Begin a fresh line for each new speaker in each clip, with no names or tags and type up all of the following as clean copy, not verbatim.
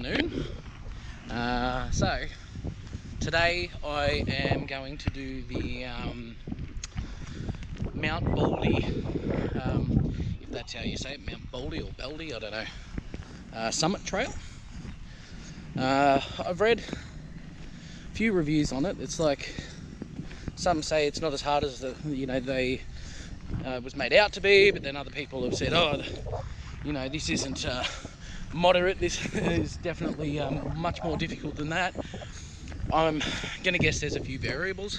afternoon. So today I am going to do the Mount Baldy, if that's how you say it, Mount Baldy or Baldy, I don't know, summit trail. I've read a few reviews on it. It's like some say it's not as hard as they was made out to be, but then other people have said, oh, this isn't moderate, this is definitely much more difficult than that. I'm going to guess there's a few variables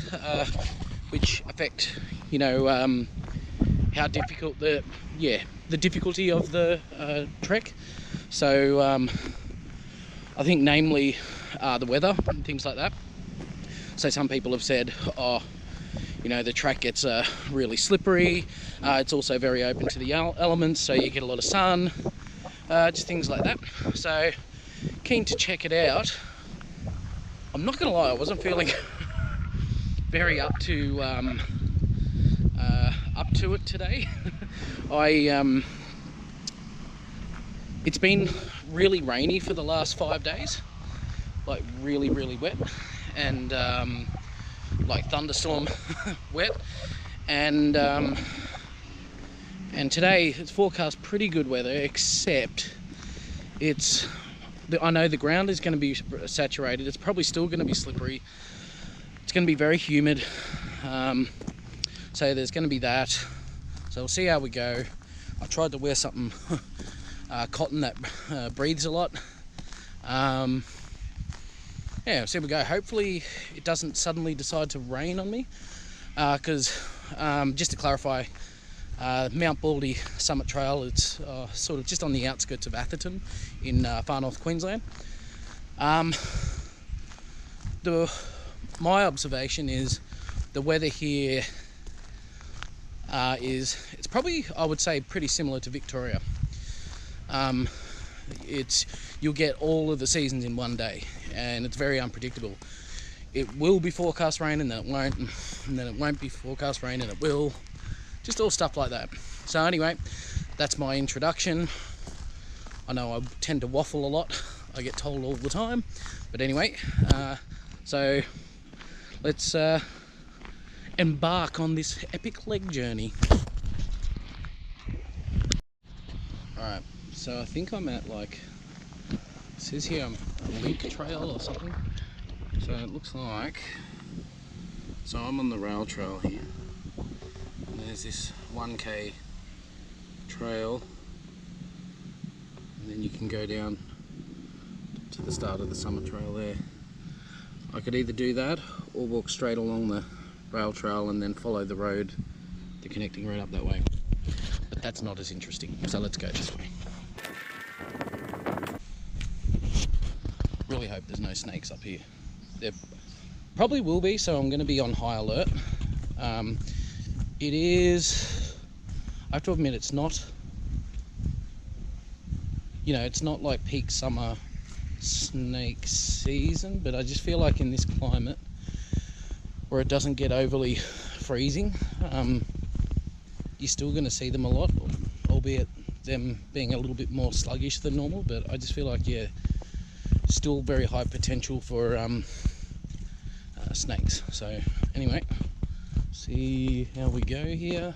which affect, how difficult the difficulty of the trek. So I think namely the weather and things like that. So some people have said, the track gets really slippery. It's also very open to the elements, so you get a lot of sun, just things like that. So keen to check it out. I'm not gonna lie, I wasn't feeling very up to it today. It's been really rainy for the last 5 days, like really wet, and like thunderstorm wet, and today it's forecast pretty good weather, except I know the ground is going to be saturated. It's probably still going to be slippery. It's going to be very humid, so there's going to be that. So we'll see how we go. I tried to wear something cotton that breathes a lot. So we go. Hopefully it doesn't suddenly decide to rain on me, because just to clarify, Mount Baldy Summit Trail, it's sort of just on the outskirts of Atherton in far north Queensland. My observation is the weather here it's probably, I would say, pretty similar to Victoria. You'll get all of the seasons in one day, and it's very unpredictable. It will be forecast rain, and then it won't, and then it won't be forecast rain, and it will. Just all stuff like that. So anyway, that's my introduction. I know I tend to waffle a lot, I get told all the time, but anyway, so let's embark on this epic leg journey. Alright, so I think I'm at, it says here I'm a link trail or something. So it looks like, so I'm on the rail trail here. And there's this 1k trail, and then you can go down to the start of the summit trail there. I could either do that or walk straight along the rail trail and then follow the road, the connecting road up that way. But that's not as interesting, so let's go this way. Really hope there's no snakes up here. There probably will be, so I'm going to be on high alert. It is, I have to admit, it's not, it's not like peak summer snake season, but I just feel like in this climate where it doesn't get overly freezing, you're still going to see them a lot, albeit them being a little bit more sluggish than normal. But I just feel like, still very high potential for snakes. So anyway, see how we go here.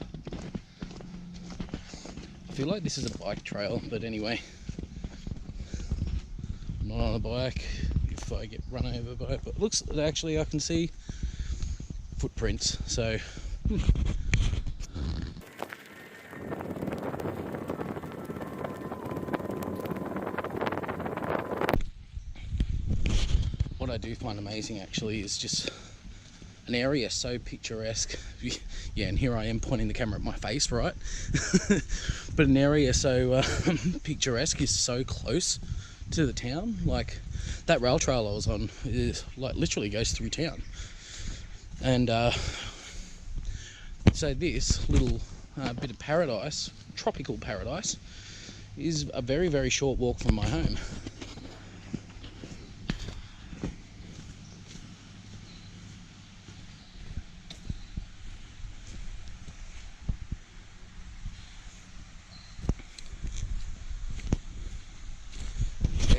I feel like this is a bike trail, but anyway, I'm not on a bike if I get run over by it, but it looks, actually I can see footprints, so what I do find amazing actually is just an area so picturesque. Yeah, and here I am pointing the camera at my face, right? But an area so picturesque is so close to the town. Like that rail trail I was on is literally goes through town, and so this little bit of paradise, tropical paradise, is a very short walk from my home.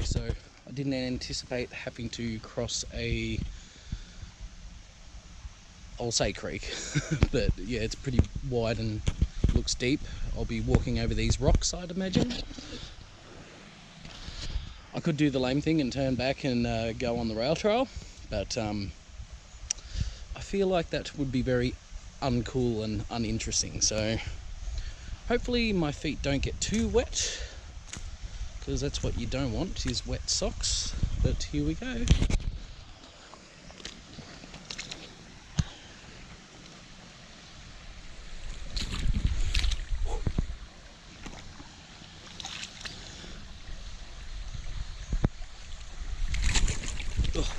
So I didn't anticipate having to cross I'll say creek, but yeah, it's pretty wide and looks deep. I'll be walking over these rocks, I'd imagine. I could do the lame thing and turn back and go on the rail trail, but I feel like that would be very uncool and uninteresting. So hopefully my feet don't get too wet, because that's what you don't want, is wet socks. But here we go. Oh,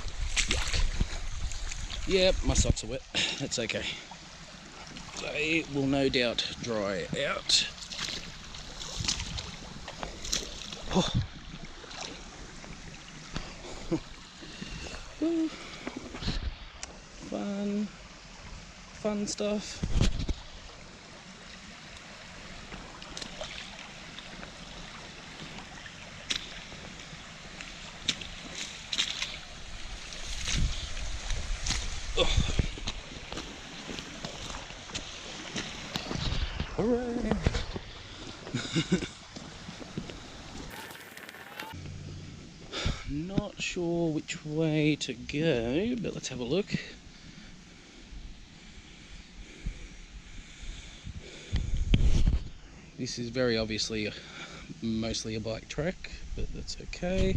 yuck. Yep, my socks are wet. That's okay. They will no doubt dry out. Oh. Fun stuff. Oh. Hooray! Not sure which way to go, but let's have a look. This is very obviously mostly a bike track, but that's okay.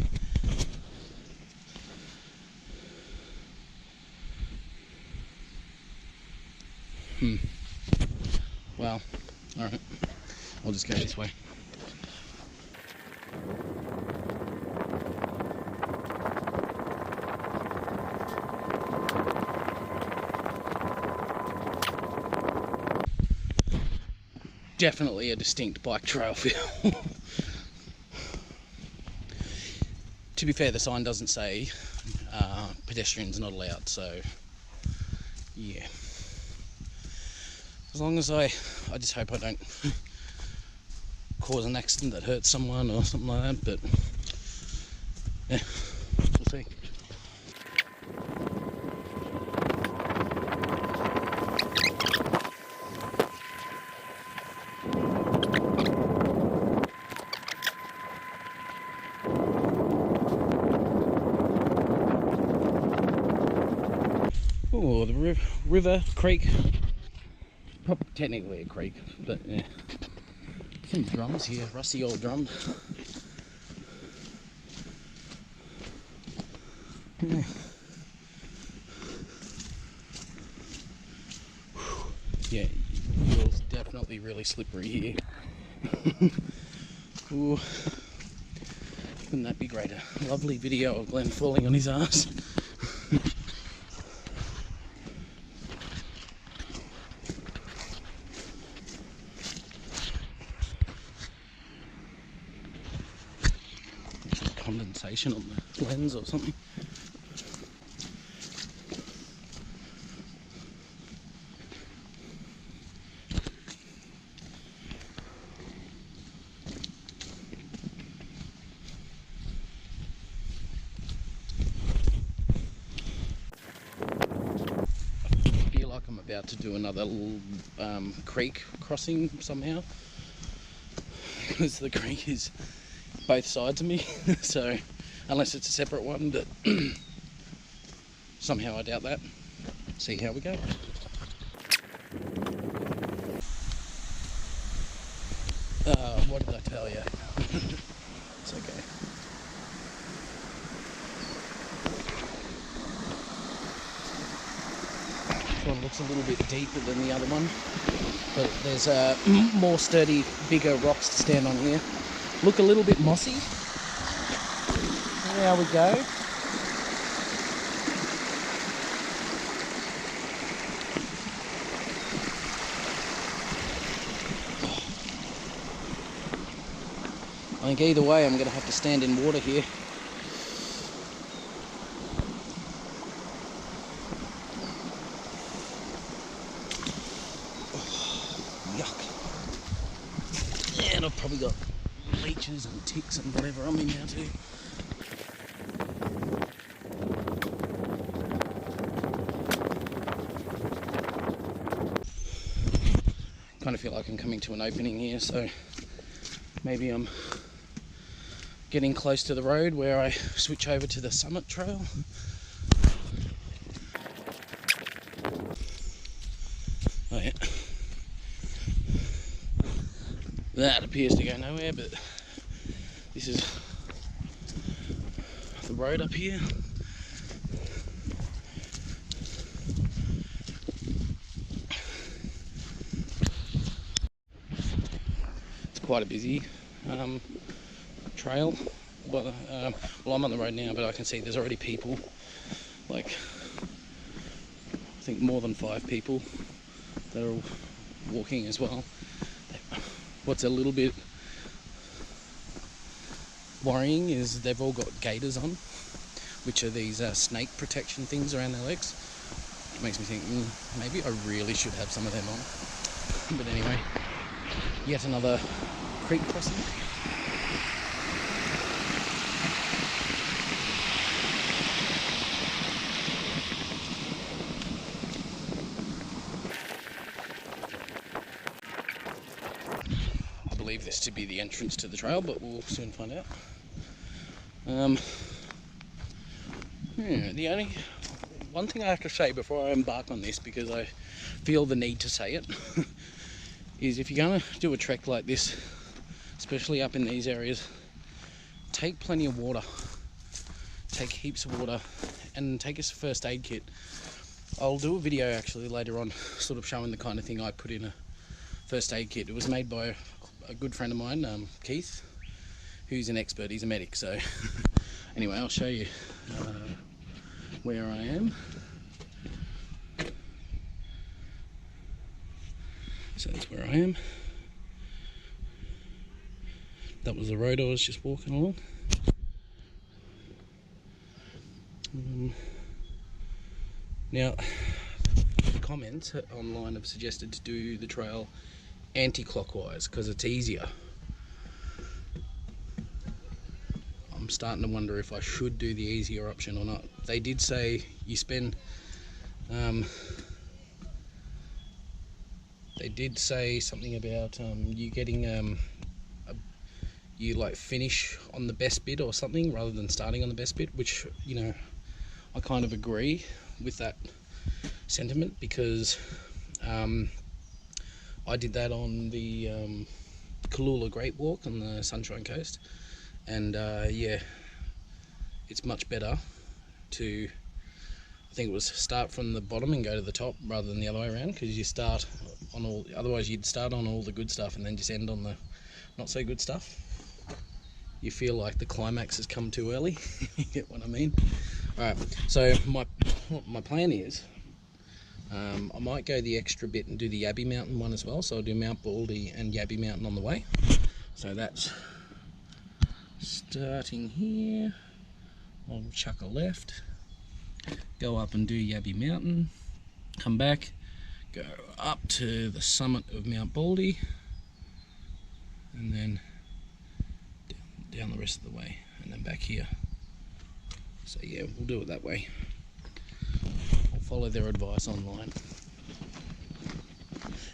Well, alright, I'll just go this way. Definitely a distinct bike trail feel. To be fair, the sign doesn't say pedestrians not allowed, so yeah. As long as I just hope I don't cause an accident that hurts someone or something like that, but yeah, we'll see. Oh, the river, creek. Probably technically a creek, but yeah. Some drums here, rusty old drums. Yeah. Yeah, it's definitely really slippery here. Ooh. Wouldn't that be great? A lovely video of Glenn falling on his ass. Condensation on the lens or something. I feel like I'm about to do another little creek crossing somehow, because the creek is both sides of me. So unless it's a separate one, but somehow I doubt that. See how we go. What did I tell you? It's okay. This one looks a little bit deeper than the other one, but there's more sturdy, bigger rocks to stand on here. Look a little bit mossy. There we go. I think either way I'm going to have to stand in water here. Oh, yuck. And I've probably got leeches and ticks and whatever on me now too. kind of feel like I'm coming to an opening here, so maybe I'm getting close to the road where I switch over to the summit trail. Oh yeah. That appears to go nowhere, but this is the road up here. It's quite a busy trail, but well, I'm on the road now, but I can see there's already people, like I think more than 5 people that are walking as well. What's a little bit worrying is they've all got gaiters on, which are these snake protection things around their legs. It makes me think maybe I really should have some of them on. But anyway, yet another creek crossing. I believe this to be the entrance to the trail, but we'll soon find out. The only one thing I have to say before I embark on this, because I feel the need to say it, is if you're going to do a trek like this, especially up in these areas, take plenty of water. Take heaps of water and take a first aid kit. I'll do a video actually later on sort of showing the kind of thing I put in a first aid kit. It was made by a good friend of mine, Keith, who's an expert. He's a medic, so anyway, I'll show you where I am. So that's where I am. That was the road I was just walking along. Now, the comments online have suggested to do the trail anti-clockwise because it's easier. I'm starting to wonder if I should do the easier option or not. They did say you spend they did say something about you getting you like finish on the best bit or something rather than starting on the best bit, which, you know, I kind of agree with that sentiment, because I did that on the Kalula Great Walk on the Sunshine Coast, and yeah, it's much better to, I think it was, start from the bottom and go to the top rather than the other way around, because you start on all, otherwise you'd start on all the good stuff and then just end on the not so good stuff. You feel like the climax has come too early. You get what I mean? Alright, so my plan is I might go the extra bit and do the Yabi Mountain one as well, so I'll do Mount Baldy and Yabi Mountain on the way. So that's starting here. I'll chuck a left, go up and do Yabi Mountain, come back, go up to the summit of Mount Baldy, and then down the rest of the way, and then back here. So yeah, we'll do it that way. I'll follow their advice online.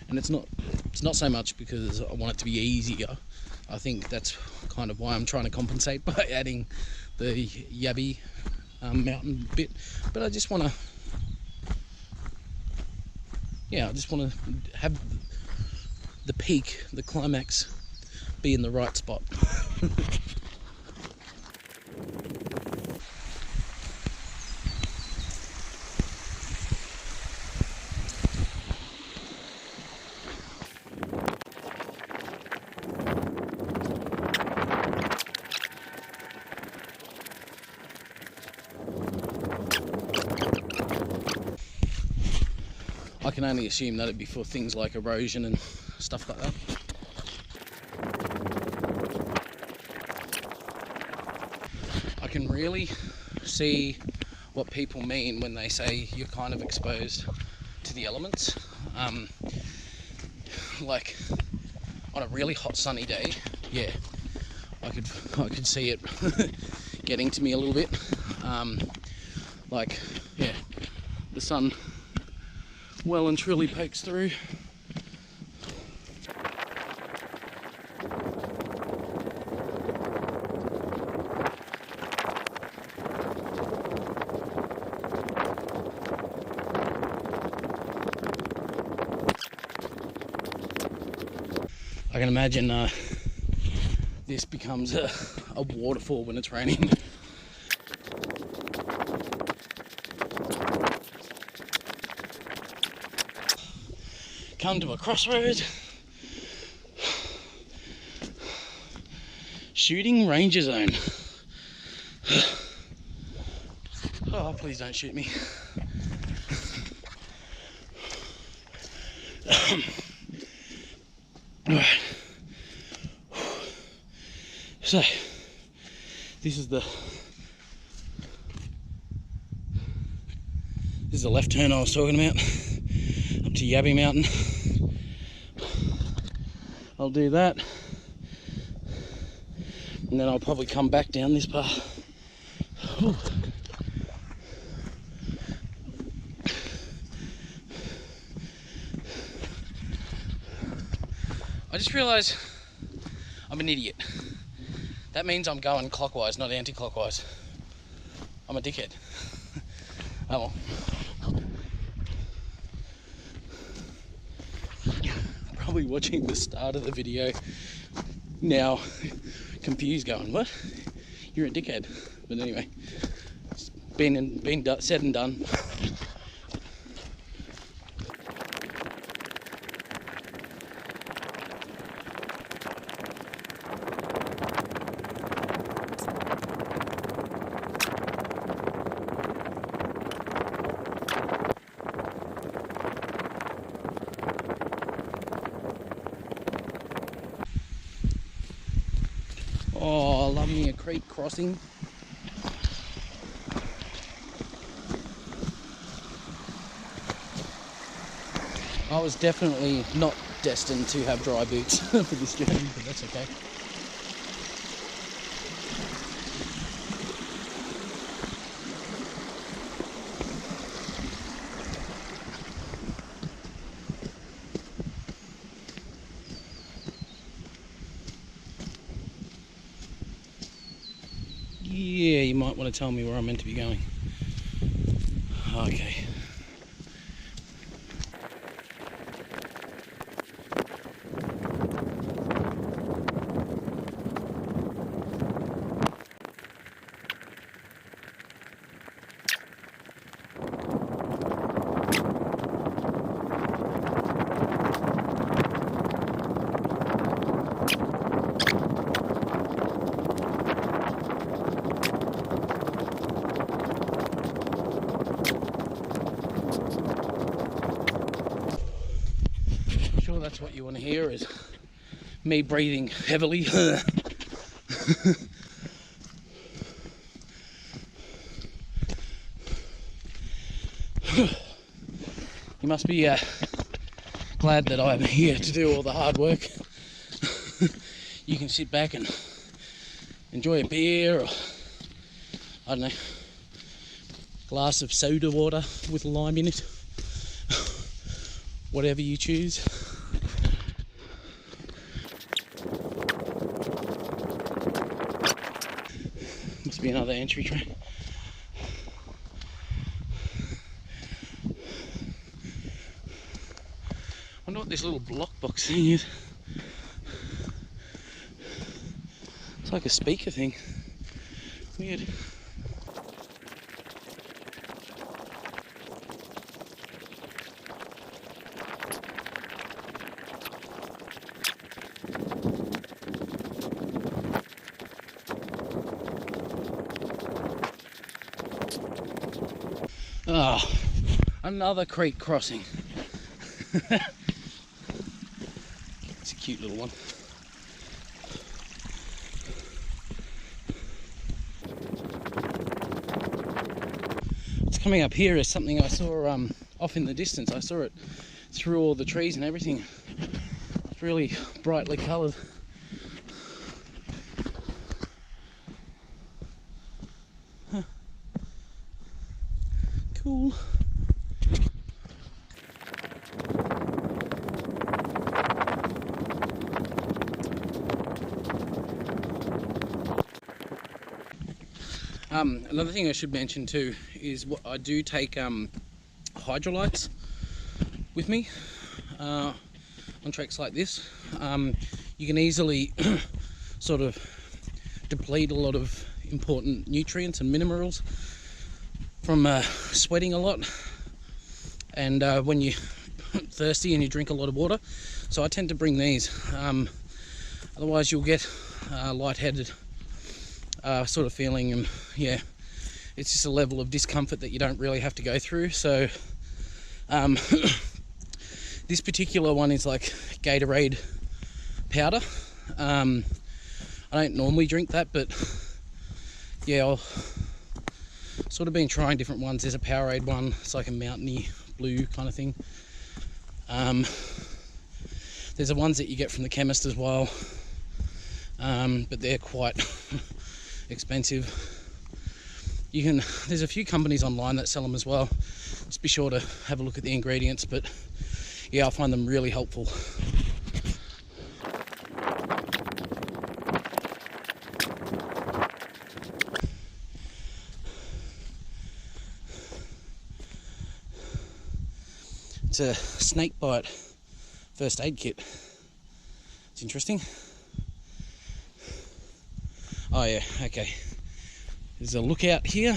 And it's not so much because I want it to be easier. I think that's kind of why I'm trying to compensate by adding the Yabi mountain bit. But I just want to, yeah, I just want to have the peak, the climax, be in the right spot. I can only assume that it'd be for things like erosion and stuff like that. I can really see what people mean when they say you're kind of exposed to the elements. Like on a really hot sunny day, yeah, I could see it getting to me a little bit. Like, yeah, the sun well and truly pokes through. I can imagine this becomes a waterfall when it's raining. Come to a crossroad. Shooting ranger zone. Oh, please don't shoot me. Alright. So, this is the left turn I was talking about, up to Yabi Mountain. I'll do that, and then I'll probably come back down this path. Whew. I just realised I'm an idiot. That means I'm going clockwise, not anti-clockwise. I'm a dickhead. Oh well. Probably watching the start of the video now, confused, going, what? You're a dickhead. But anyway, it's been said and done. Oh, I love me a creek crossing. I was definitely not destined to have dry boots for this journey, but that's okay. Yeah, you might want to tell me where I'm meant to be going. Okay. Sure, that's what you want to hear, is me breathing heavily. You must be glad that I'm here to do all the hard work. You can sit back and enjoy a beer, or I don't know, glass of soda water with lime in it. Whatever you choose. Must be another entry train. I wonder what this little block box thing is. It's like a speaker thing. Weird. Ah, oh, another creek crossing. It's a cute little one. What's coming up here is something I saw off in the distance. I saw it through all the trees and everything. It's really brightly coloured. Huh. Cool. Another thing I should mention too is what I do take hydrolytes with me on treks like this. you can easily sort of deplete a lot of important nutrients and minerals from sweating a lot, and when you're thirsty and you drink a lot of water. So I tend to bring these, otherwise you'll get lightheaded sort of feeling, and yeah, it's just a level of discomfort that you don't really have to go through. So this particular one is like Gatorade powder. I don't normally drink that, but yeah, I've sort of been trying different ones. There's a Powerade one, it's like a mountainy blue kind of thing. There's the ones that you get from the chemist as well, but they're quite expensive. There's a few companies online that sell them as well. Just be sure to have a look at the ingredients, but yeah, I find them really helpful. It's a snake bite first aid kit. It's interesting. Oh yeah, okay. There's a lookout here.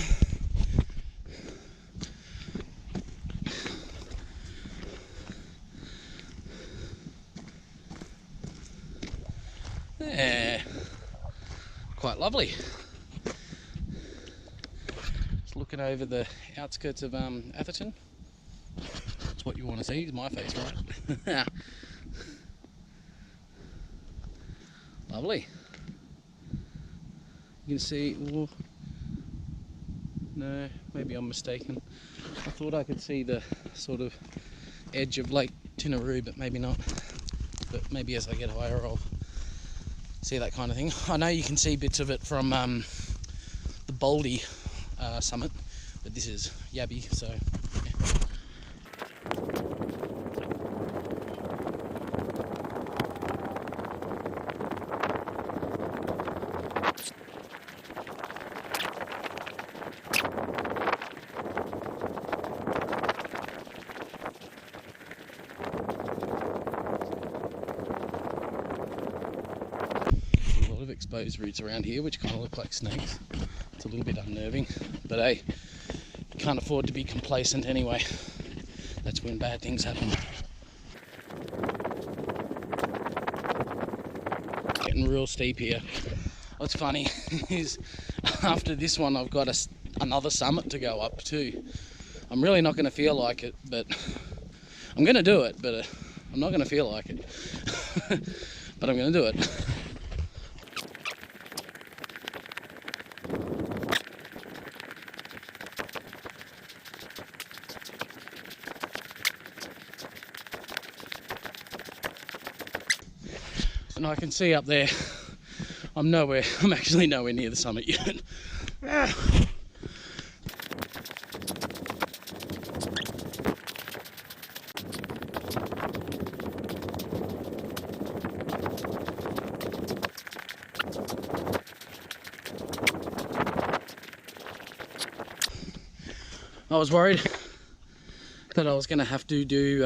Yeah, quite lovely. Just looking over the outskirts of Atherton. That's what you want to see, is my face, right? Lovely. You can see, oh, no, maybe I'm mistaken. I thought I could see the sort of edge of Lake Tinaroo, but maybe not. But maybe as I get higher I'll see that kind of thing. I know you can see bits of it from the Baldy summit, but this is Yabi, so yeah. Exposed roots around here which kind of look like snakes. It's a little bit unnerving, but hey, you can't afford to be complacent anyway. That's when bad things happen. Getting real steep here. What's funny is after this one I've got another summit to go up too. I'm really not going to feel like it, but I'm going to do it, but I'm not going to feel like it. But I'm going to do it. And I can see up there, I'm actually nowhere near the summit yet. I was worried that I was going to have to do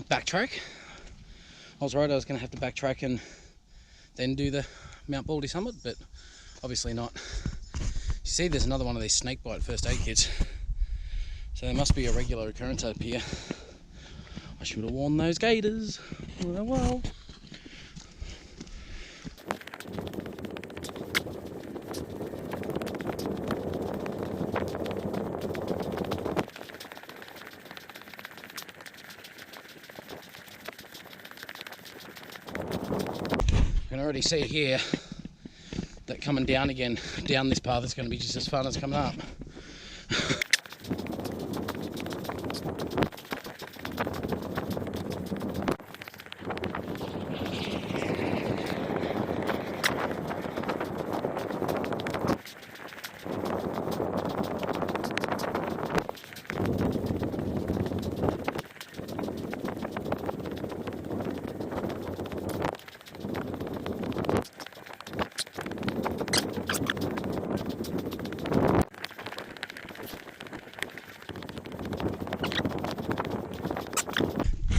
backtrack. I was worried I was going to have to backtrack and then do the Mount Baldy summit, but obviously not. You see there's another one of these snake bite first aid kits, so there must be a regular occurrence up here. I should have worn those gaiters. Oh well. You can already see here that coming down again, down this path is going to be just as fun as coming up.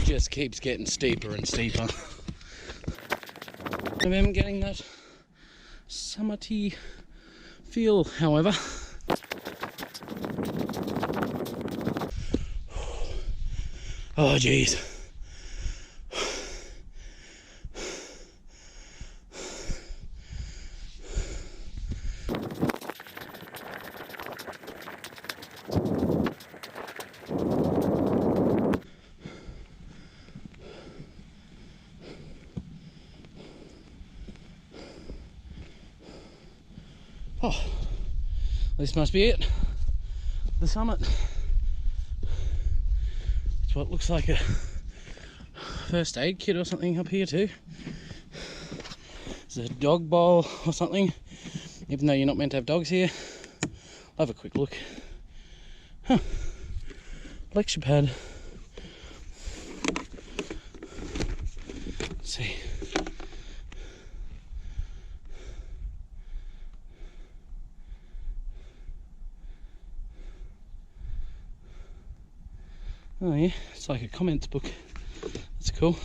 Just keeps getting steeper and steeper. I am getting that summity feel, however. Oh geez. Oh, this must be it. The summit. It's what looks like a first aid kit or something up here too. There's a dog bowl or something, even though you're not meant to have dogs here. I'll have a quick look. Huh. Lecture pad. Let's see. Oh yeah, it's like a comments book. That's cool.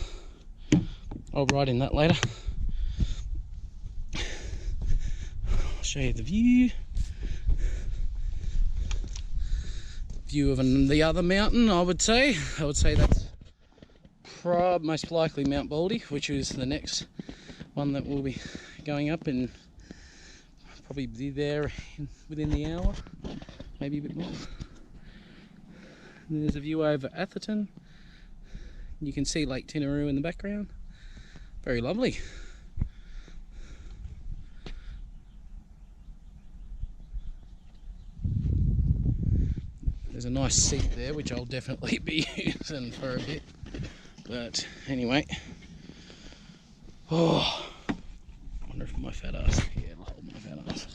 I'll write in that later. I'll show you the view. View of the other mountain, I would say. I would say that's most likely Mount Baldy, which is the next one that we'll be going up, and probably be there within the hour, maybe a bit more. And there's a view over Atherton. You can see Lake Tinaroo in the background. Very lovely. There's a nice seat there, which I'll definitely be using for a bit. But anyway. Oh, I wonder if my fat ass, yeah, it'll hold my fat ass.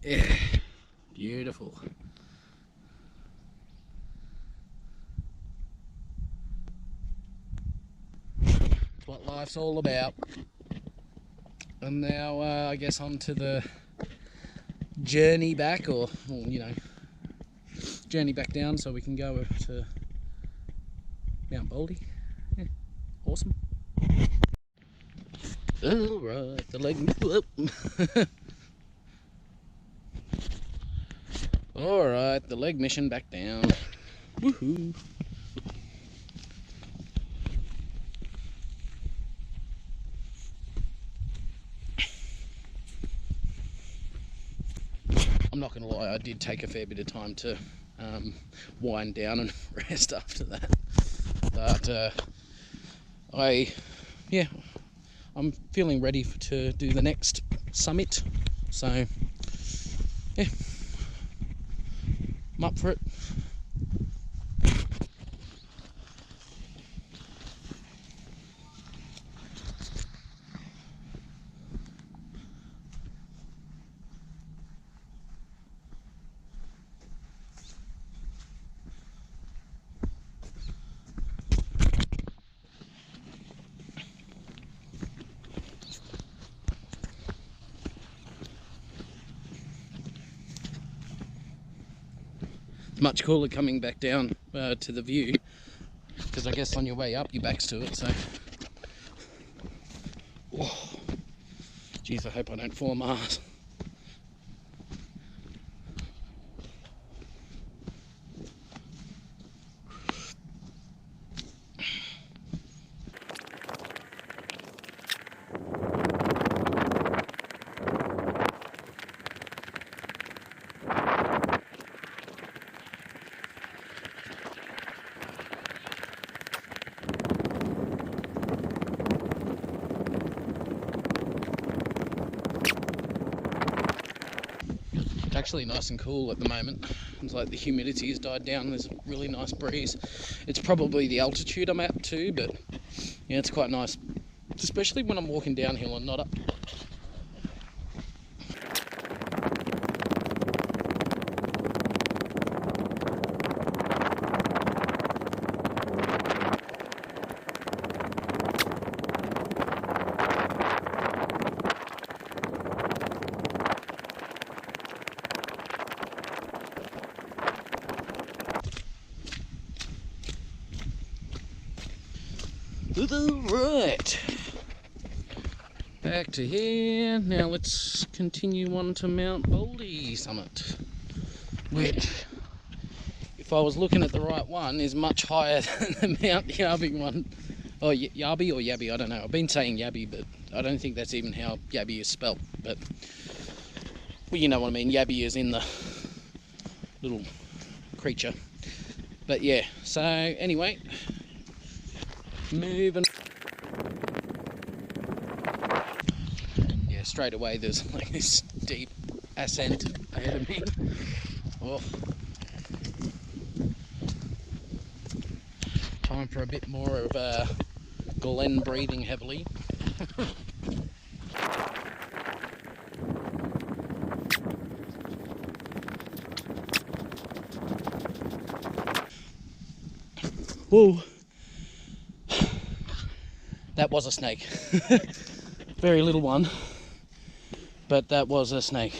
Yeah, beautiful. That's what life's all about. And now I guess on to the journey back, or you know, journey back down so we can go to Mount Baldy. Yeah, awesome. Alright, the leg up. Alright, the leg mission back down. Woohoo! I'm not going to lie, I did take a fair bit of time to wind down and rest after that. But I'm feeling ready to do the next summit. So, yeah, I'm up for it. Much cooler coming back down to the view, because I guess on your way up your back's to it. So, oh, geez, I hope I don't fall on my ass. It's actually nice and cool at the moment. It's like the humidity has died down. There's a really nice breeze. It's probably the altitude I'm at too, but yeah, it's quite nice, especially when I'm walking downhill and not up. Right. Back to here. Now let's continue on to Mount Baldy summit, which, if I was looking at the right one, is much higher than the Mount Yabi one. Oh, Yabi or Yabi, I don't know. I've been saying Yabi, but I don't think that's even how Yabi is spelt. But, well, you know what I mean. Yabi is in the little creature. But yeah, so anyway, moving. Yeah, straight away there's like this deep ascent ahead of me. Oh. Time for a bit more of Glen breathing heavily. Whoa. That was a snake. Very little one, but that was a snake.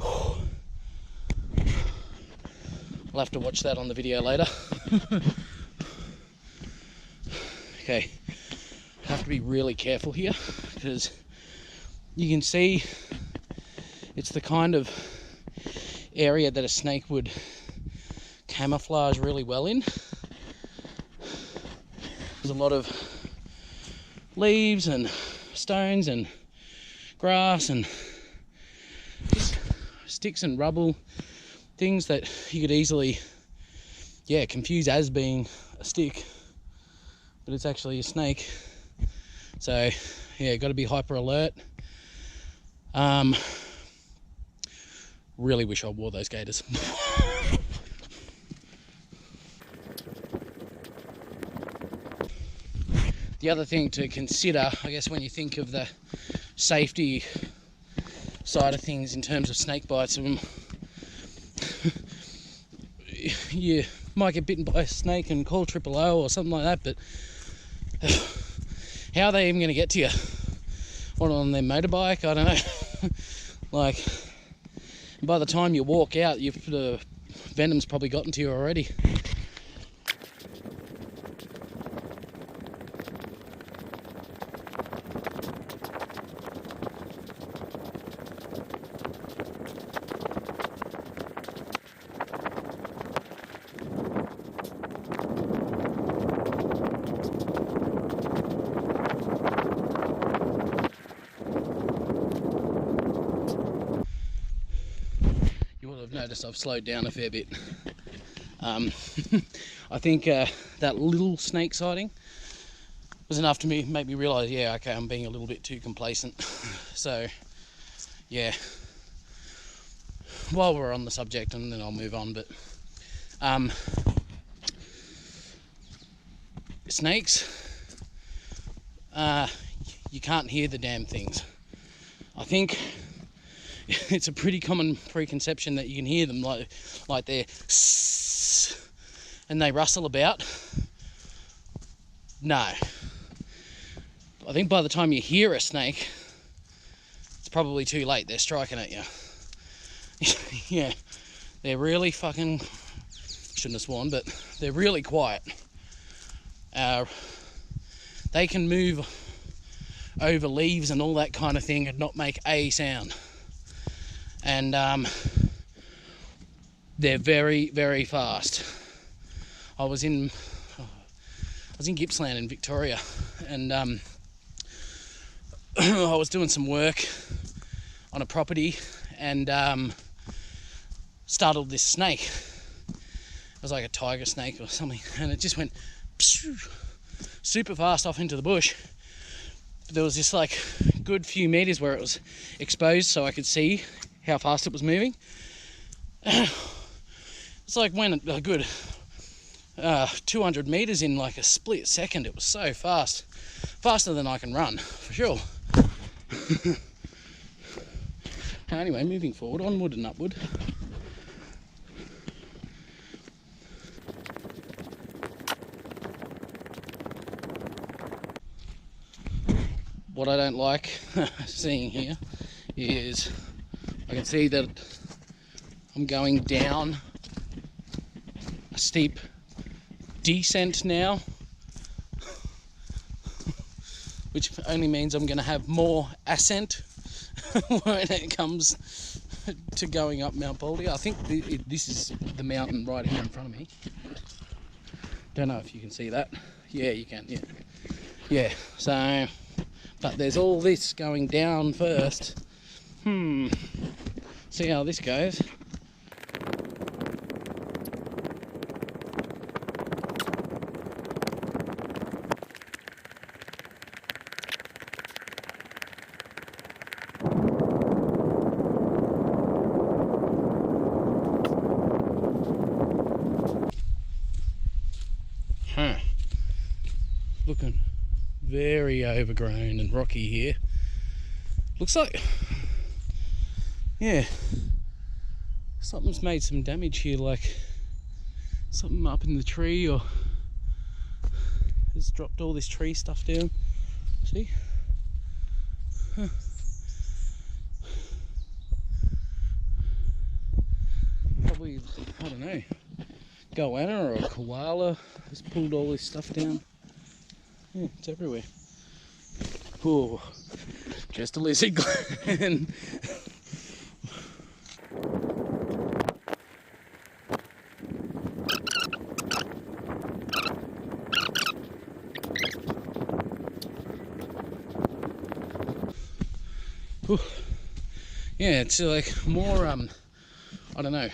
I'll have to watch that on the video later. Okay, have to be really careful here because you can see it's the kind of area that a snake would camouflage really well in. There's a lot of leaves and stones and grass and just sticks and rubble, things that you could easily, yeah, confuse as being a stick, but it's actually a snake. So yeah, got to be hyper alert. Really wish I wore those gaiters. The other thing to consider, I guess, when you think of the safety side of things in terms of snake bites, you might get bitten by a snake and call 000 or something like that, but how are they even going to get to you? What, on their motorbike? I don't know. Like, by the time you walk out, the venom's probably gotten to you already. Noticed I've slowed down a fair bit. I think that little snake sighting was enough to make me realise, yeah, okay, I'm being a little bit too complacent. So, yeah. While we're on the subject, and then I'll move on, but snakes, you can't hear the damn things. I think it's a pretty common preconception that you can hear them like they're and they rustle about. No. I think by the time you hear a snake, it's probably too late. They're striking at you. Yeah, they're really fucking, shouldn't have sworn, but they're really quiet. They can move over leaves and all that kind of thing and not make a sound. And they're very, very fast. I was in Gippsland in Victoria, and I was doing some work on a property and startled this snake. It was like a tiger snake or something, and it just went super fast off into the bush. There was this like good few meters where it was exposed, so I could see how fast it was moving. It's like went a good 200 meters in like a split second. It was so fast, faster than I can run for sure. Anyway, moving forward, onward and upward. What I don't like seeing here is I can see that I'm going down a steep descent now. which only means I'm going to have more ascent when it comes to going up Mount Baldy. I think this is the mountain right here in front of me. Don't know if you can see that. Yeah, you can. Yeah. So, but there's all this going down first. See how this goes. Looking very overgrown and rocky here. Looks like, yeah, something's made some damage here, like something up in the tree, or has dropped all this tree stuff down. See? Probably, I don't know, goanna or a koala has pulled all this stuff down. Yeah, it's everywhere. Oh, just a lizard gland. Yeah, it's like more, I don't know,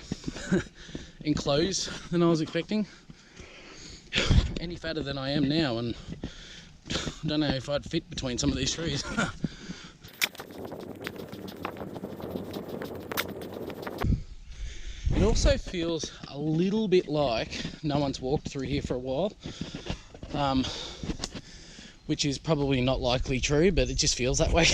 enclosed than I was expecting. Any fatter than I am now, and I don't know if I'd fit between some of these trees. It also feels a little bit like no one's walked through here for a while, which is probably not likely true, but it just feels that way.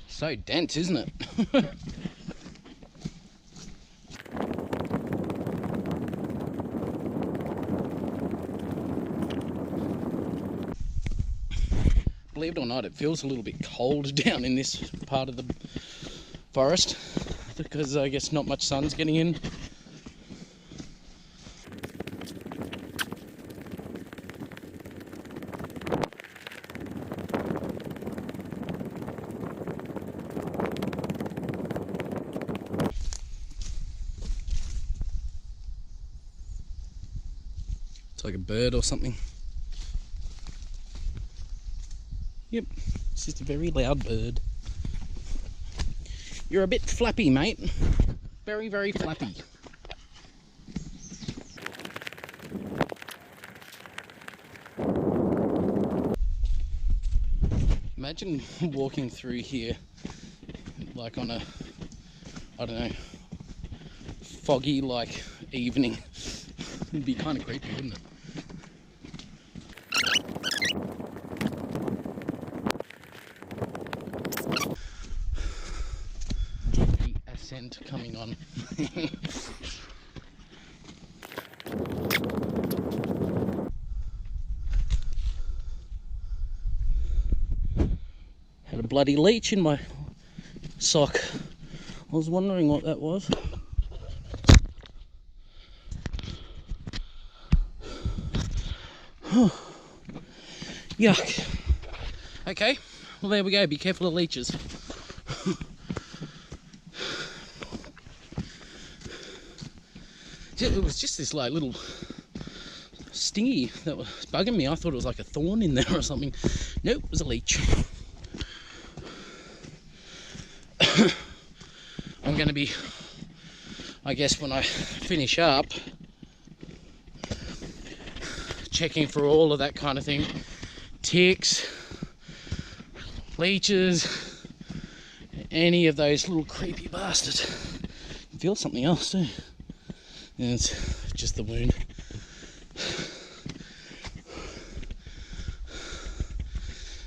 So dense, isn't it? Believe it or not, it feels a little bit cold down in this part of the forest because I guess not much sun's getting in. It's like a bird or something. Yep, it's just a very loud bird. You're a bit flappy, mate. Very, very flappy. Imagine walking through here like on a, I don't know, foggy like evening. It'd be kind of creepy, wouldn't it? The ascent coming on. Had a bloody leech in my sock. I was wondering what that was. Yuck. Okay, well there we go, be careful of leeches. It was just this like little stingy that was bugging me. I thought it was like a thorn in there or something. Nope, it was a leech. I'm going to be, I guess when I finish up, checking for all of that kind of thing. Ticks, leeches, any of those little creepy bastards. I feel something else too. And it's just the wound.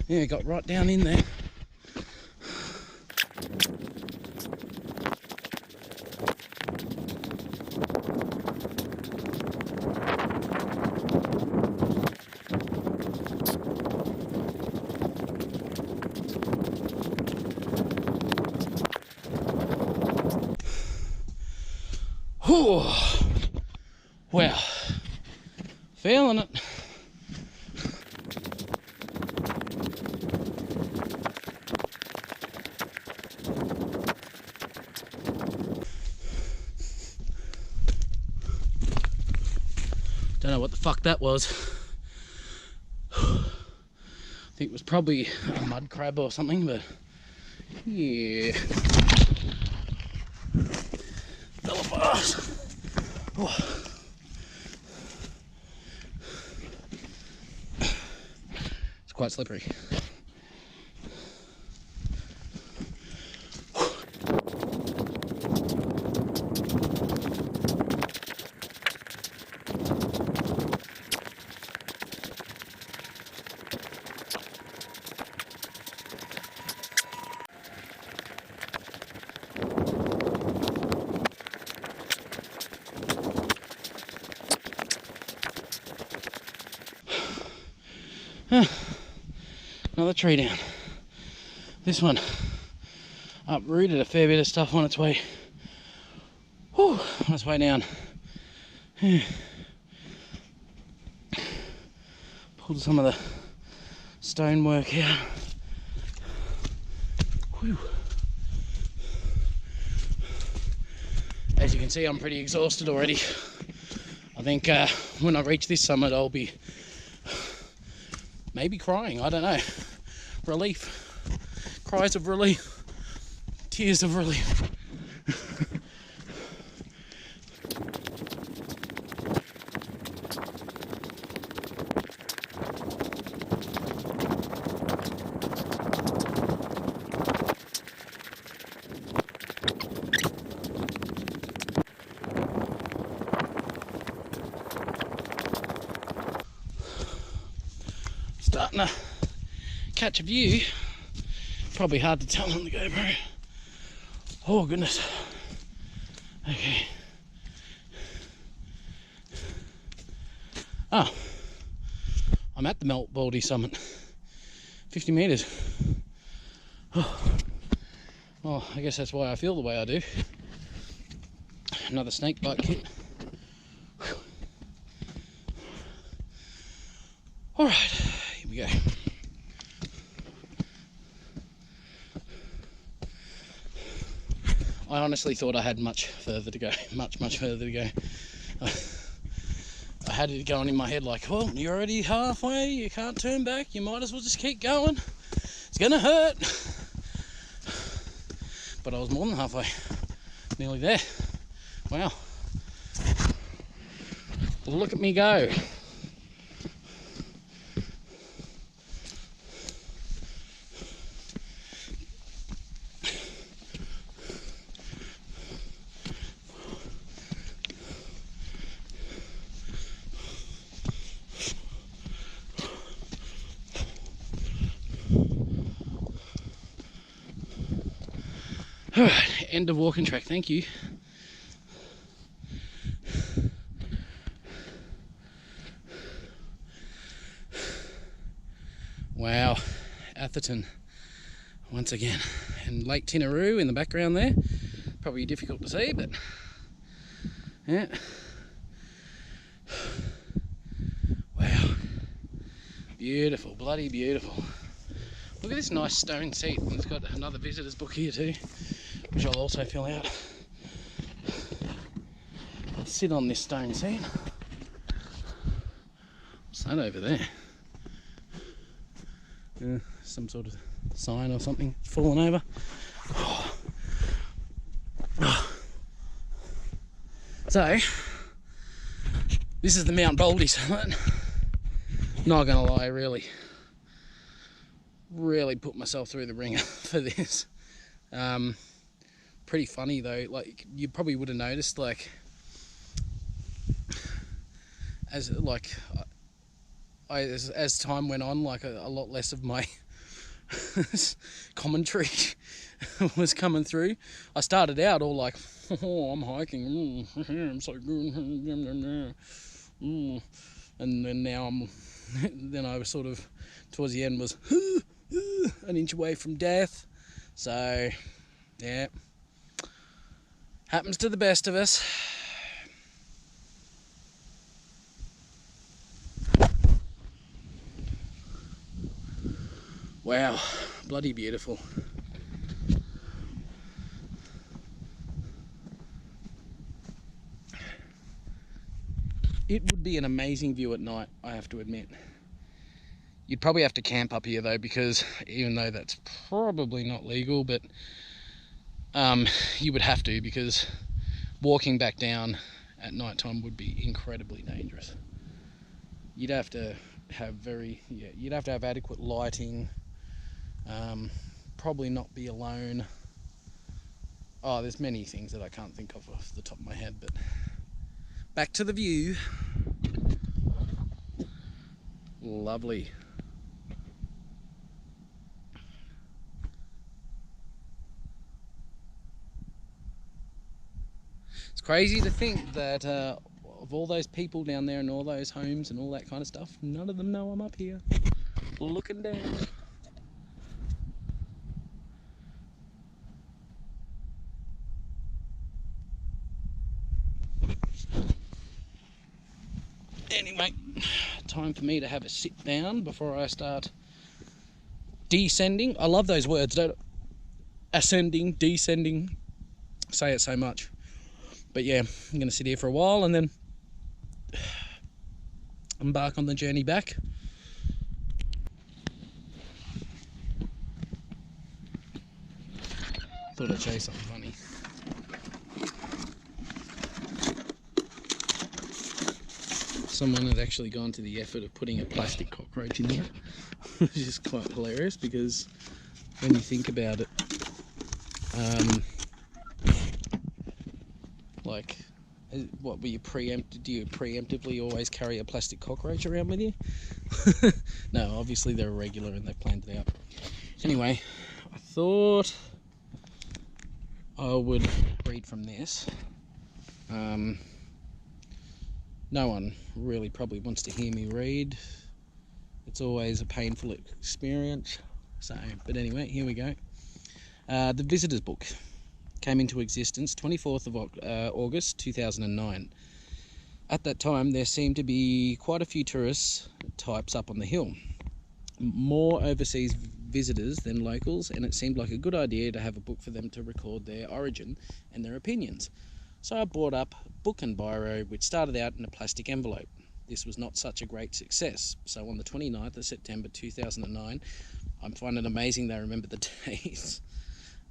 Yeah, it got right down in there. Whew. Well, feeling it. Don't know what the fuck that was. I think it was probably a mud crab or something, but yeah. Fell apart. Oh. It's quite slippery. Another tree down. This one uprooted a fair bit of stuff on its way. Whew, on its way down. Pulled some of the stonework out. Whew. As you can see, I'm pretty exhausted already. I think when I reach this summit, I'll be maybe crying, I don't know. Relief. Cries of relief. Tears of relief. Starting to catch a view. Probably hard to tell on the GoPro. Oh goodness. Okay. Oh, I'm at the Baldy summit. 50 metres. Oh. Well, I guess that's why I feel the way I do. Another snake bite kit. Alright, here we go. I honestly thought I had much further to go, much further to go. I had it going in my head like, well, you're already halfway, you can't turn back, you might as well just keep going. It's gonna hurt. But I was more than halfway, nearly there. Wow. Look at me go. Alright, end of walking track, thank you. Wow, Atherton once again, and Lake Tinaroo in the background there. Probably difficult to see, but yeah. Wow, beautiful, bloody beautiful. Look at this nice stone seat, and it's got another visitor's book here too, which I'll also fill out. I'll sit on this stone seat. What's that over there? Some sort of sign or something fallen over. So, this is the Mount Baldy summit. Not gonna lie, really put myself through the ringer for this. Pretty funny though, like you probably would have noticed, like as time went on, like a lot less of my commentary was coming through. I started out all like, oh, I'm hiking, I'm so good, and then now then I was sort of towards the end was an inch away from death. So yeah, happens to the best of us. Wow, bloody beautiful. It would be an amazing view at night, I have to admit. You'd probably have to camp up here though, because even though that's probably not legal, but you would have to, because walking back down at night time would be incredibly dangerous. You'd have to have you'd have to have adequate lighting, probably not be alone. Oh, there's many things that I can't think of off the top of my head, but back to the view. Lovely. It's crazy to think that of all those people down there and all those homes and all that kind of stuff, none of them know I'm up here looking down. Anyway, time for me to have a sit down before I start descending. I love those words, don't I? Ascending, descending, say it so much. But yeah, I'm going to sit here for a while and then embark on the journey back. Thought I'd show you something funny. Someone had actually gone to the effort of putting a plastic cockroach in there, which is quite hilarious because when you think about it, like, what were you preempted? Do you preemptively always carry a plastic cockroach around with you? No, obviously they're irregular and they've planned it out. Anyway, I thought I would read from this. No one really probably wants to hear me read. It's always a painful experience. So, but anyway, here we go. The Visitor's Book came into existence 24th of August 2009. At that time, there seemed to be quite a few tourist types up on the hill. More overseas visitors than locals, and it seemed like a good idea to have a book for them to record their origin and their opinions. So I bought up Book and Biro, which started out in a plastic envelope. This was not such a great success, so on the 29th of September 2009, I find it amazing they remember the dates.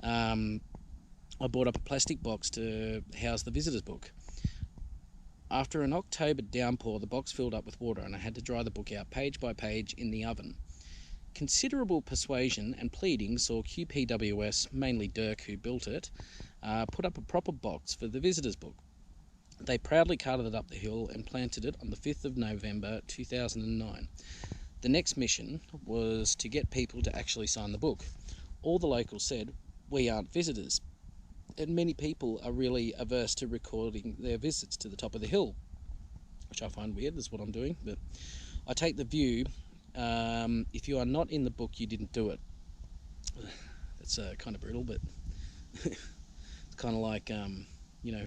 I bought up a plastic box to house the visitor's book. After an October downpour, the box filled up with water and I had to dry the book out page by page in the oven. Considerable persuasion and pleading saw QPWS, mainly Dirk who built it, put up a proper box for the visitor's book. They proudly carted it up the hill and planted it on the 5th of November 2009. The next mission was to get people to actually sign the book. All the locals said, "We aren't visitors." And many people are really averse to recording their visits to the top of the hill, which I find weird, is what I'm doing. But I take the view, if you are not in the book, you didn't do it. That's kind of brutal, but it's kind of like,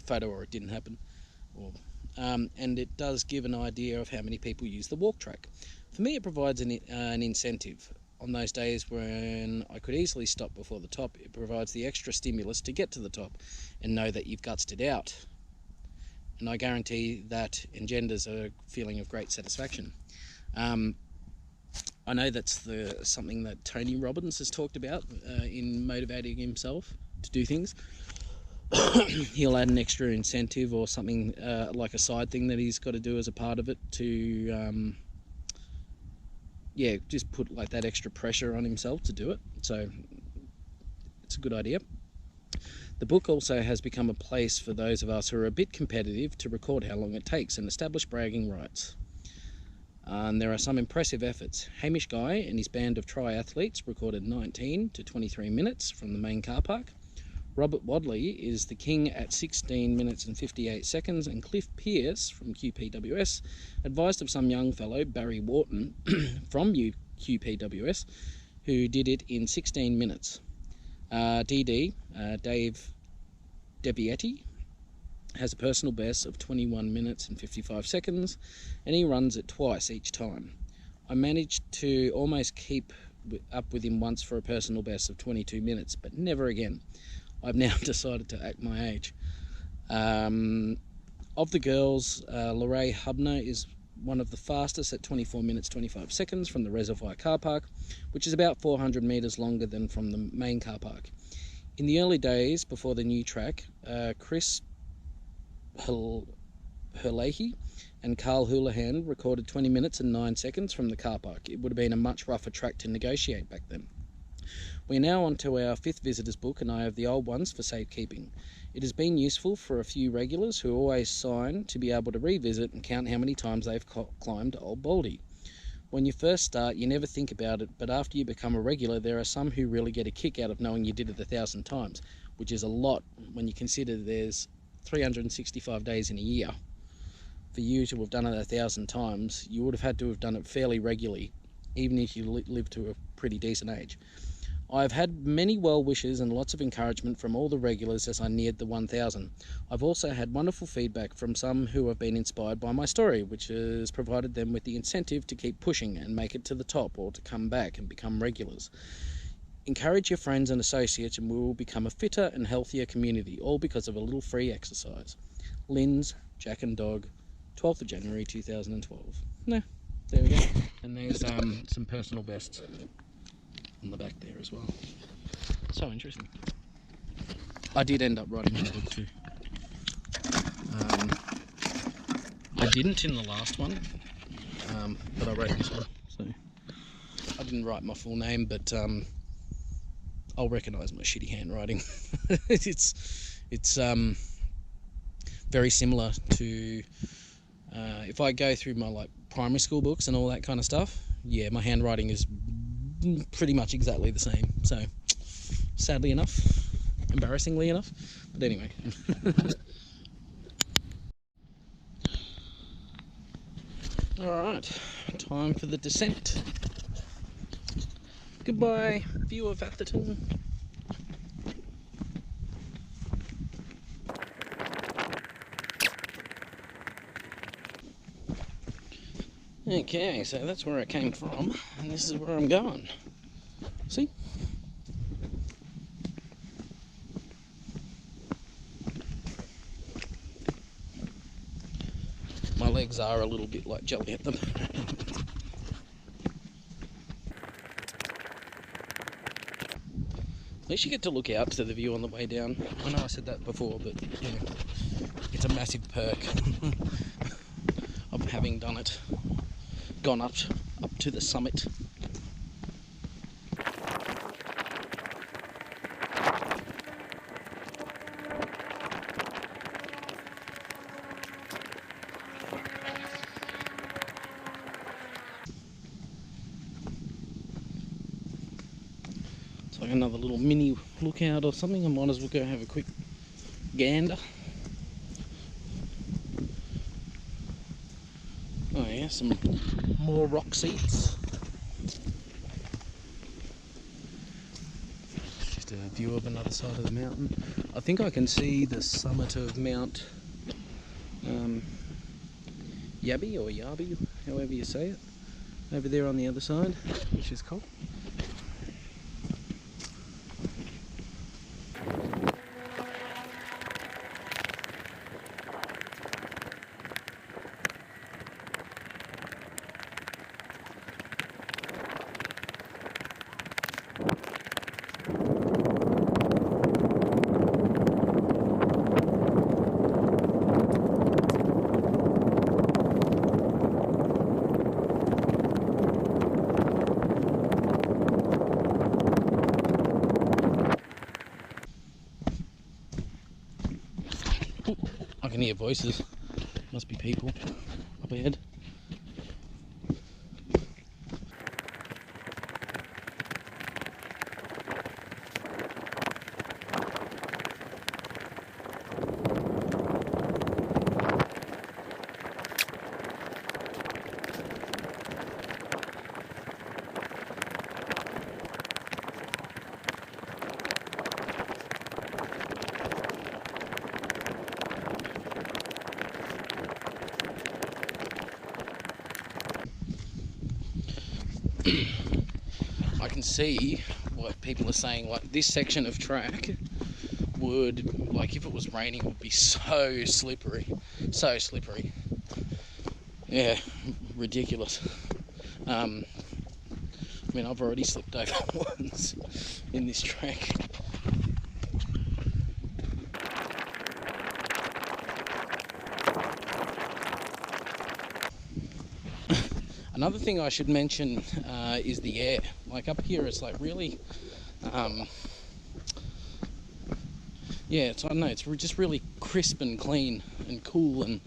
photo or it didn't happen. And it does give an idea of how many people use the walk track. For me, it provides an incentive. On those days when I could easily stop before the top, it provides the extra stimulus to get to the top and know that you've gutsed it out. And I guarantee that engenders a feeling of great satisfaction. I know that's something that Tony Robbins has talked about in motivating himself to do things. He'll add an extra incentive or something like a side thing that he's got to do as a part of it to just put like that extra pressure on himself to do it. So it's a good idea. The book also has become a place for those of us who are a bit competitive to record how long it takes and establish bragging rights. And there are some impressive efforts. Hamish Guy and his band of triathletes recorded 19 to 23 minutes from the main car park. Robert Wadley is the king at 16 minutes and 58 seconds, and Cliff Pierce from QPWS advised of some young fellow, Barry Wharton, from QPWS, who did it in 16 minutes. Dave Devietti has a personal best of 21 minutes and 55 seconds, and he runs it twice each time. I managed to almost keep up with him once for a personal best of 22 minutes, but never again. I've now decided to act my age. Of the girls, Lorraine Hubner is one of the fastest at 24 minutes 25 seconds from the reservoir car park, which is about 400 metres longer than from the main car park. In the early days before the new track, Chris Herleahy and Carl Houlihan recorded 20 minutes and 9 seconds from the car park. It would have been a much rougher track to negotiate back then. We're now on to our 5th visitors book, and I have the old ones for safekeeping. It has been useful for a few regulars who always sign to be able to revisit and count how many times they've climbed Old Baldy. When you first start, you never think about it, but after you become a regular, there are some who really get a kick out of knowing you did it 1,000 times, which is a lot when you consider there's 365 days in a year. For you to have done it 1,000 times, you would have had to have done it fairly regularly, even if you lived to a pretty decent age. I've had many well wishes and lots of encouragement from all the regulars as I neared the 1,000. I've also had wonderful feedback from some who have been inspired by my story, which has provided them with the incentive to keep pushing and make it to the top, or to come back and become regulars. Encourage your friends and associates and we will become a fitter and healthier community, all because of a little free exercise. Lynn's, Jack and Dog, 12th of January 2012. No, there we go. And there's some personal bests on the back there as well. So interesting. I did end up writing my book too. I didn't in the last one, but I wrote this one. So I didn't write my full name, but I'll recognise my shitty handwriting. It's very similar to if I go through my like primary school books and all that kind of stuff. Yeah, my handwriting is pretty much exactly the same. So sadly enough, embarrassingly enough, but anyway. Alright, time for the descent. Goodbye, view of Atherton. Okay, so that's where I came from, and this is where I'm going. See? My legs are a little bit like jelly at them. At least you get to look out to the view on the way down. I know I said that before, but yeah, it's a massive perk of having done it. Gone up to the summit. It's like another little mini lookout or something. I might as well go have a quick gander. Oh yeah, some more rock seats. Just a view of another side of the mountain. I think I can see the summit of Mount Yabi or Yabi, however you say it, over there on the other side, which is cool. I can hear voices. Must be people up ahead. I can see what people are saying, like this section of track would, like if it was raining, would be so slippery. Yeah, ridiculous. I mean, I've already slipped over once in this track. Another thing I should mention is the air. Like up here, it's like really, yeah, I don't know, it's just really crisp and clean and cool, and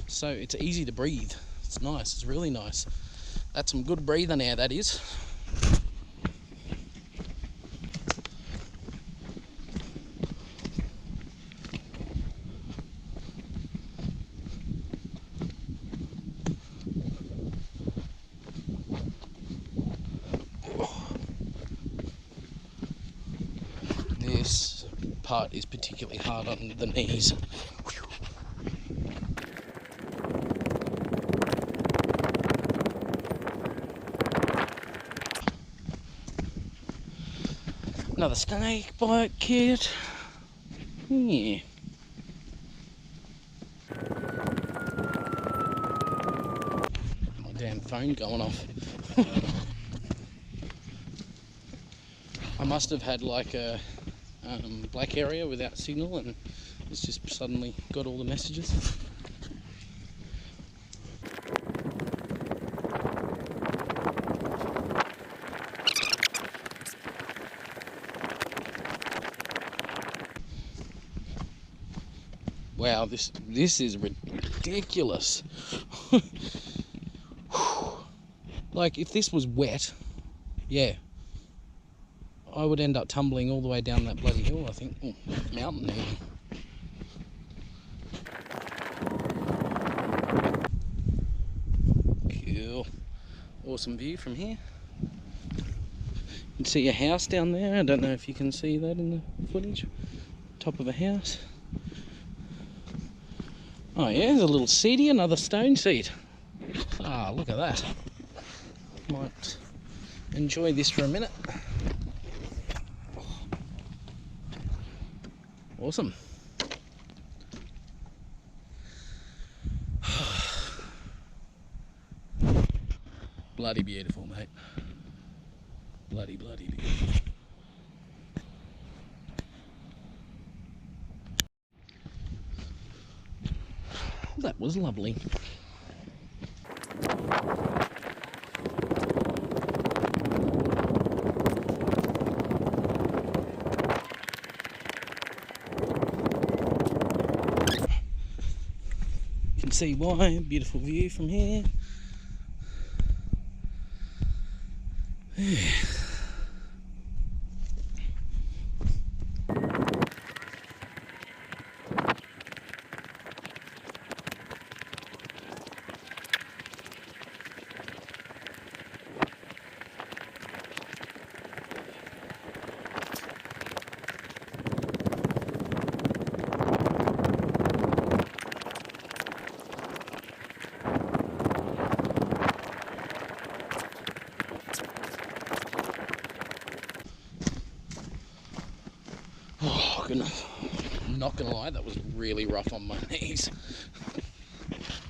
so it's easy to breathe. It's nice, it's really nice. That's some good breathing air, that is. This part is particularly hard on the knees. Another snake bite kit. Yeah. My damn phone going off. I must have had like a black area without signal, and it's just suddenly got all the messages. Wow, this is ridiculous. Like if this was wet, yeah, I would end up tumbling all the way down that bloody hill, I think. Oh, mountain even. Cool. Awesome view from here. You can see a house down there. I don't know if you can see that in the footage. Top of a house. Oh yeah, there's a little seatie, another stone seat. Ah, look at that. Might enjoy this for a minute. Awesome. Bloody beautiful, mate. Bloody beautiful. That was lovely. You can see why. Beautiful view from here. Oh goodness, I'm not gonna lie, that was really rough on my knees.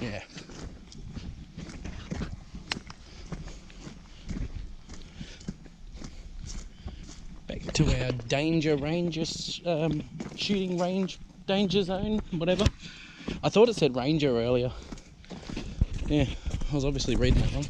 Yeah. Back to our danger range, shooting range, danger zone, whatever. I thought it said ranger earlier. Yeah, I was obviously reading that wrong.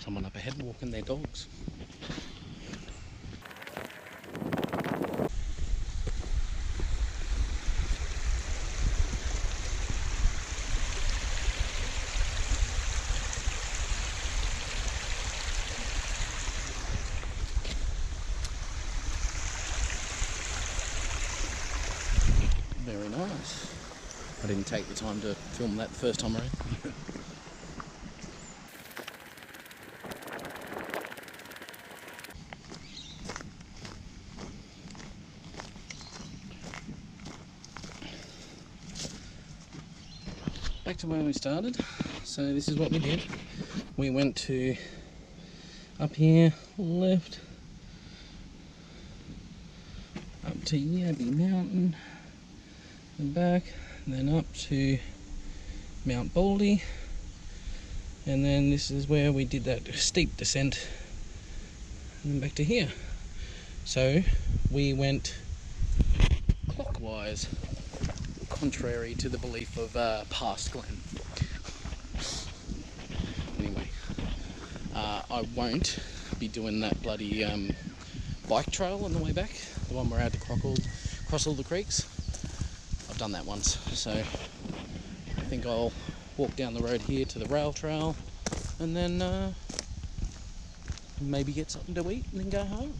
Someone up ahead walking their dogs. I didn't take the time to film that the first time around. Back to where we started. So this is what we did. We went to up here, left, up to Yabi Mountain, and back, and then up to Mount Baldy, and then this is where we did that steep descent, and then back to here. So we went clockwise, contrary to the belief of past Glenn. Anyway, I won't be doing that bloody bike trail on the way back, the one where I had to cross all the creeks. I've done that once, so I think I'll walk down the road here to the rail trail and then maybe get something to eat and then go home.